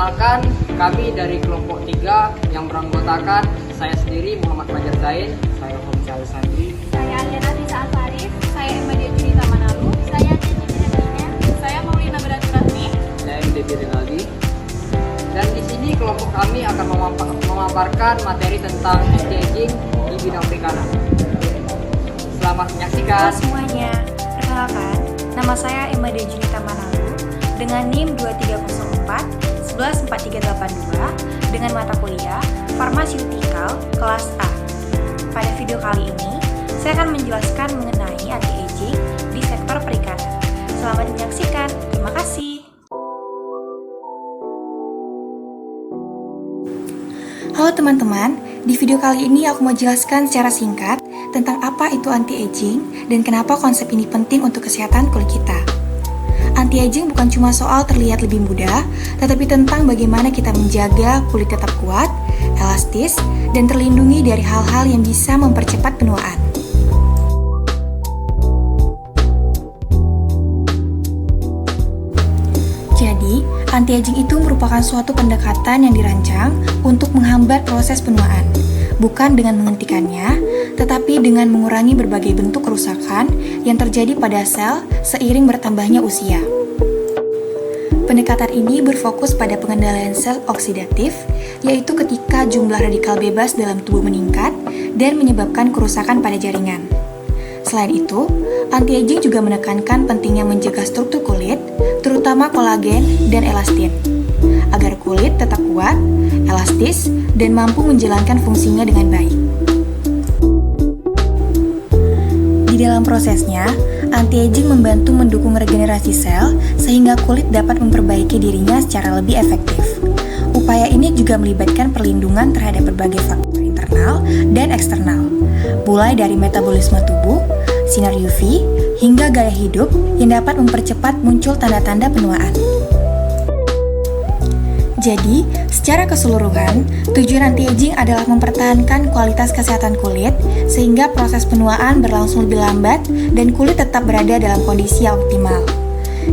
Perkenalkan, kami dari kelompok 3 yang beranggotakan saya sendiri Muhammad Fajar Zain, saya Homsal Sandri, saya Aliana Tisa Alfarif, saya Emadia Junita Manalu, saya Cici Nadine, saya Maulina Beraturahmi, saya MDB Rinaldi. Dan di sini kelompok kami akan memaparkan materi tentang anti-aging di bidang perikanan. Selamat menyaksikan. Halo semuanya, perkenalkan, nama saya Emadia Junita Manalu dengan NIM 2304 114382 dengan mata kuliah Pharmaceutical kelas A. Pada video kali ini, saya akan menjelaskan mengenai anti-aging di sektor perikanan. Selamat menyaksikan, terima kasih. Halo teman-teman, di video kali ini aku mau jelaskan secara singkat tentang apa itu anti-aging dan kenapa konsep ini penting untuk kesehatan kulit kita. Anti-aging bukan cuma soal terlihat lebih muda, tetapi tentang bagaimana kita menjaga kulit tetap kuat, elastis, dan terlindungi dari hal-hal yang bisa mempercepat penuaan. Jadi, anti-aging itu merupakan suatu pendekatan yang dirancang untuk menghambat proses penuaan, bukan dengan menghentikannya, tetapi dengan mengurangi berbagai bentuk kerusakan yang terjadi pada sel seiring bertambahnya usia. Pendekatan ini berfokus pada pengendalian sel oksidatif, yaitu ketika jumlah radikal bebas dalam tubuh meningkat dan menyebabkan kerusakan pada jaringan. Selain itu, anti-aging juga menekankan pentingnya menjaga struktur kulit, terutama kolagen dan elastin, agar kulit tetap kuat, elastis, dan mampu menjalankan fungsinya dengan baik. Di dalam prosesnya, anti-aging membantu mendukung regenerasi sel sehingga kulit dapat memperbaiki dirinya secara lebih efektif. Upaya ini juga melibatkan perlindungan terhadap berbagai faktor internal dan eksternal, mulai dari metabolisme tubuh, sinar UV, hingga gaya hidup yang dapat mempercepat muncul tanda-tanda penuaan. Jadi, secara keseluruhan, tujuan anti-aging adalah mempertahankan kualitas kesehatan kulit sehingga proses penuaan berlangsung lebih lambat dan kulit tetap berada dalam kondisi yang optimal.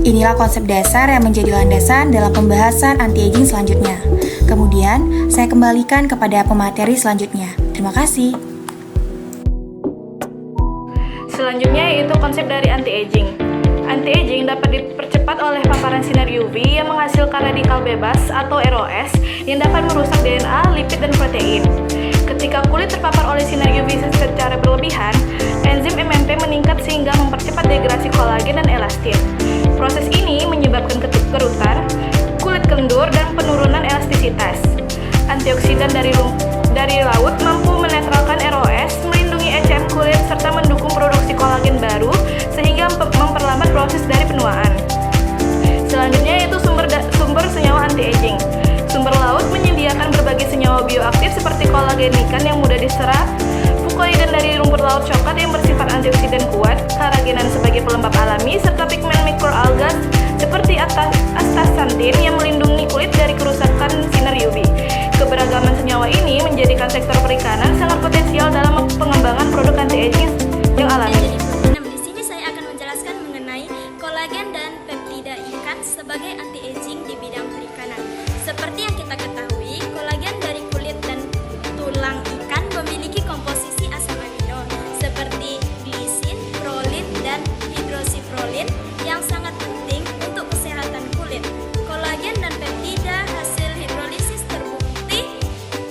Inilah konsep dasar yang menjadi landasan dalam pembahasan anti-aging selanjutnya. Kemudian, saya kembalikan kepada pemateri selanjutnya. Terima kasih. Selanjutnya yaitu konsep dari anti-aging. Anti-aging dapat dipercepat oleh paparan sinar UV yang menghasilkan radikal bebas atau ROS yang dapat merusak DNA, lipid, dan protein. Ketika kulit terpapar oleh sinar UV secara berlebihan, enzim MMP meningkat sehingga mempercepat degrasi kolagen dan elastin. Proses ini menyebabkan kerutan, kulit kendur, dan penurunan elastisitas. Antioksidan dari laut mampu menetralkan ROS, melindungi ECM kulit, serta mendukung produksi kolagen baru sehingga memperlambat proses dari penuaan. Selanjutnya yaitu sumber senyawa anti-aging. Sumber laut menyediakan berbagai senyawa bioaktif seperti kolagen ikan yang mudah diserap, fukoidan dari rumput laut coklat yang bersifat antioksidan kuat, karagenan sebagai pelembab alami, serta pigmen mikroalga seperti astaxanthin yang melindungi kulit dari kerusakan sinar UV. Keberagaman senyawa ini menjadikan sektor perikanan sangat potensial dalam pengembangan produk anti-aging yang alami. Di sini saya akan menjelaskan mengenai kolagen dan peptida ikan sebagai anti-aging di bidang perikanan. Seperti yang kita ketahui, kolagen dari kulit dan tulang ikan memiliki komposisi asam amino seperti glisin, prolin, dan hidroksiprolin yang sangat penting untuk kesehatan kulit. Kolagen dan peptida hasil hidrolisis terbukti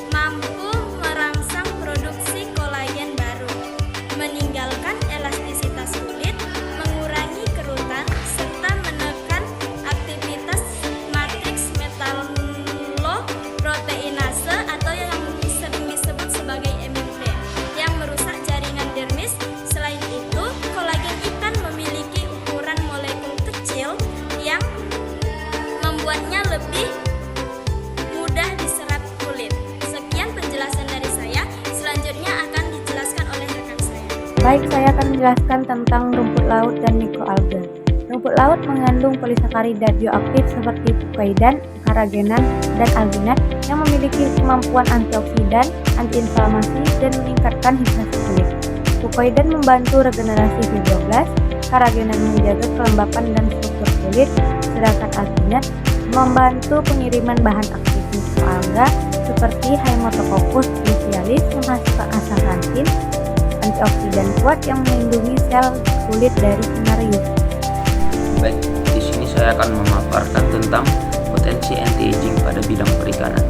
mampu merangsang produksi kolagen baru, meninggalkan elastisitas kulit, mengurangi kerutan, serta menekan aktivitas matriks metaloproteinase atau yang sering disebut sebagai MMP yang merusak jaringan dermis. Selain itu, kolagen ikan memiliki ukuran molekul kecil yang membuatnya lebih mudah diserap kulit. Sekian penjelasan dari saya. Selanjutnya akan dijelaskan oleh rekan saya. Baik, saya akan menjelaskan tentang rumput laut dan mikroalga. Rumput laut mengandung polisakarida bioaktif seperti fukoidan, karagenan, dan alginat yang memiliki kemampuan antioksidan, antiinflamasi, dan meningkatkan hidrasi kulit. Fukoidan membantu regenerasi fibroblast, karagenan menjaga kelembapan dan struktur kulit, sedangkan alginat membantu pengiriman bahan aktif mikroalga seperti Haematococos officinalis menghasilkan astaxanthin, antioksidan kuat yang melindungi sel kulit dari sinar UV. Baik, di sini saya akan memaparkan tentang potensi anti-aging pada bidang perikanan.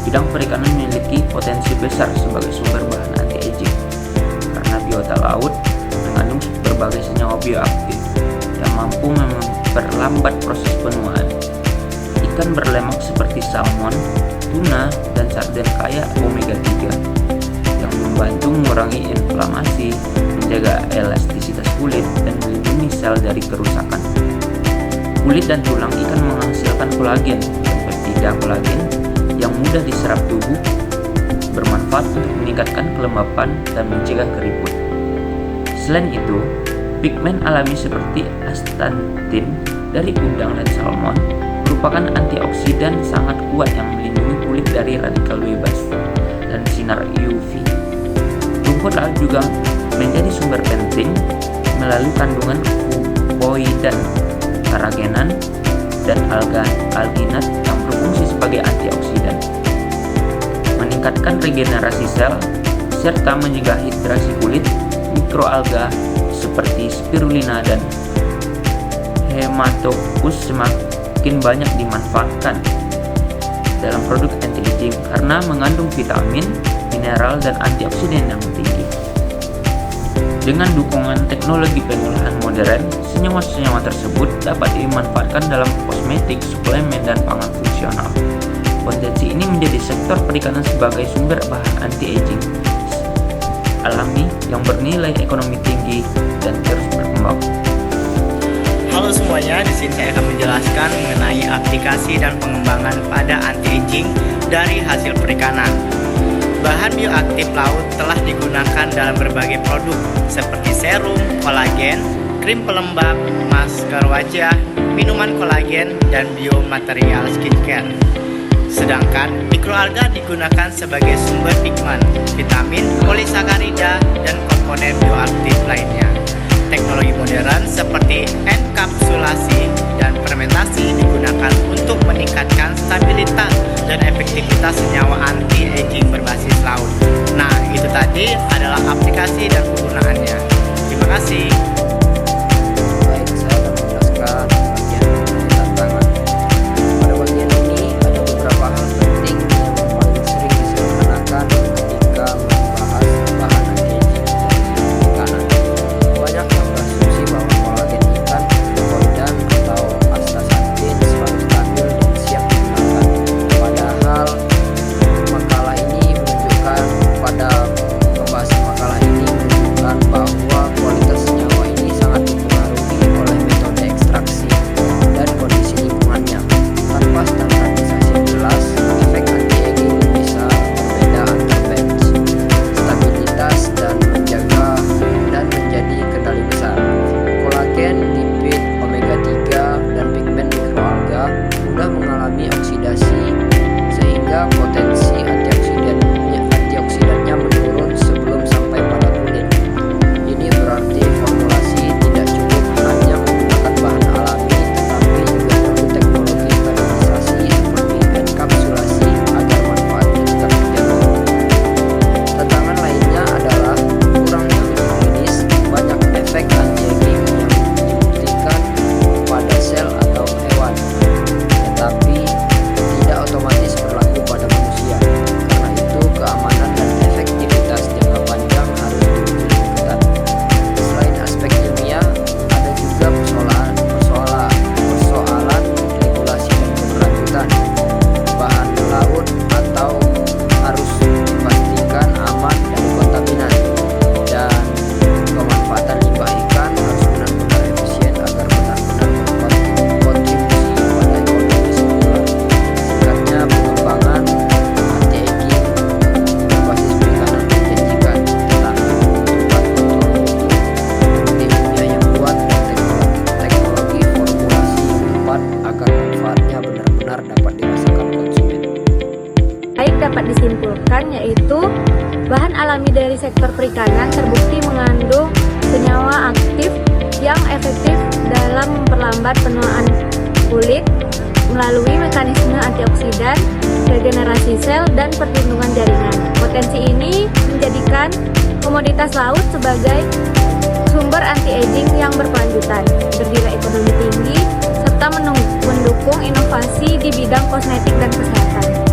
Bidang perikanan memiliki potensi besar sebagai sumber bahan anti-aging karena biota laut mengandung berbagai senyawa bioaktif yang mampu memperlambat proses penuaan. Ikan berlemak seperti salmon, tuna, dan sarden kaya omega 3 yang membantu mengurangi inflamasi, menjaga elastisitas kulit, dan melindungi sel dari kerusakan. Kulit dan tulang ikan menghasilkan kolagen dan peptida kolagen yang mudah diserap tubuh, bermanfaat untuk meningkatkan kelembapan dan mencegah keriput. Selain itu, pigmen alami seperti astaxanthin dari udang dan salmon merupakan antioksidan sangat kuat yang melindungi kulit dari radikal bebas dan sinar UV. Rumput laut juga menjadi sumber penting melalui kandungan fukoidan, karagenan, dan alginat yang berfungsi sebagai antioksidan, meningkatkan regenerasi sel, serta mencegah hidrasi kulit. Mikroalga seperti spirulina dan Haematopus semakin banyak dimanfaatkan dalam produk anti-aging karena mengandung vitamin, mineral, dan antioksidan yang tinggi. Dengan dukungan teknologi pengolahan modern, senyawa-senyawa tersebut dapat dimanfaatkan dalam kosmetik, suplemen, dan pangan fungsional. Potensi ini menjadi sektor perikanan sebagai sumber bahan anti-aging alami yang bernilai ekonomi tinggi dan terus berkembang. Halo semuanya, di sini saya akan menjelaskan mengenai aplikasi dan pengembangan pada anti-aging dari hasil perikanan. Bahan bioaktif laut telah digunakan dalam berbagai produk seperti serum, kolagen, krim pelembab, masker wajah, minuman kolagen, dan biomaterial skincare. Sedangkan mikroalga digunakan sebagai sumber pigmen, vitamin, polisakarida, dan komponen bioaktif lainnya. Teknologi modern seperti enkapsulasi dan fermentasi digunakan untuk meningkatkan stabilitas dan efektivitas senyawa anti-aging berbasis laut. Nah, itu tadi adalah aplikasi dan penggunaannya. Terima kasih. Baik, saya akan menjelaskan bagian tantangan. Pada bagian ini ada beberapa hal penting yang paling sering disederhanakan ketika membahas bahan anti-aging dari perikanan. Banyak yang berasumsi bahwa kolagen ikan, koidan, atau astaxanthin selalu stabil dan siap digunakan. Padahal makalah ini menunjukkan pembahasan makalah ini menunjukkan bahwa kualitas senyawa ini sangat dipengaruhi oleh metode ekstraksi dan kondisi lingkungannya. Tanpa standarisasi jelas, efek anti-aging bisa berbeda antar batch, stabilitas, dan menjadi kendali besar. Kolagen, lipid, omega 3, dan pigmen mikroalga mudah mengalami oksidasi sehingga potensi antioksidannya menurun sebelum sampai pada kulit. Ini berarti formulasi tidak cukup hanya menggunakan bahan alami, tetapi juga perlu teknologi sterilisasi seperti enkapsulasi agar manfaatnya tetap terjaga. Tantangan lainnya adalah kurangnya uji klinis. Banyak efek anti-aging yang dibuktikan pada sel atau hewan, tetapi tidak otomatis berlaku pada manusia. Karena itu, keamanan dan efektivitas jangka panjang harus diuji ketat. Selain aspek ilmiah, ada juga persoalan regulasi dan keberlanjutan. Bahan laut atau harus dipastikan aman dari kontaminan, dan pemanfaatan limbah ikan harus benar-benar efisien agar benar-benar berkontribusi pada ekonomi sirkular. Singkatnya, pengembangan anti-aging berbasis perikanan menjanjikan, tetapi membutuhkan kontrol mutu, bukti ilmiah yang kuat, dan teknologi formulasi yang tepat agar manfaatnya benar-benar dapat dirasakan konsumen. Baik, dapat disimpulkan yaitu bahan alami dari sektor perikanan terbukti mengandung senyawa aktif yang efektif dalam memperlambat penuaan kulit, melalui mekanisme antioksidan, regenerasi sel, dan perlindungan jaringan. Potensi ini menjadikan komoditas laut sebagai sumber anti-aging yang berkelanjutan, bernilai ekonomi tinggi, serta mendukung inovasi di bidang kosmetik dan kesehatan.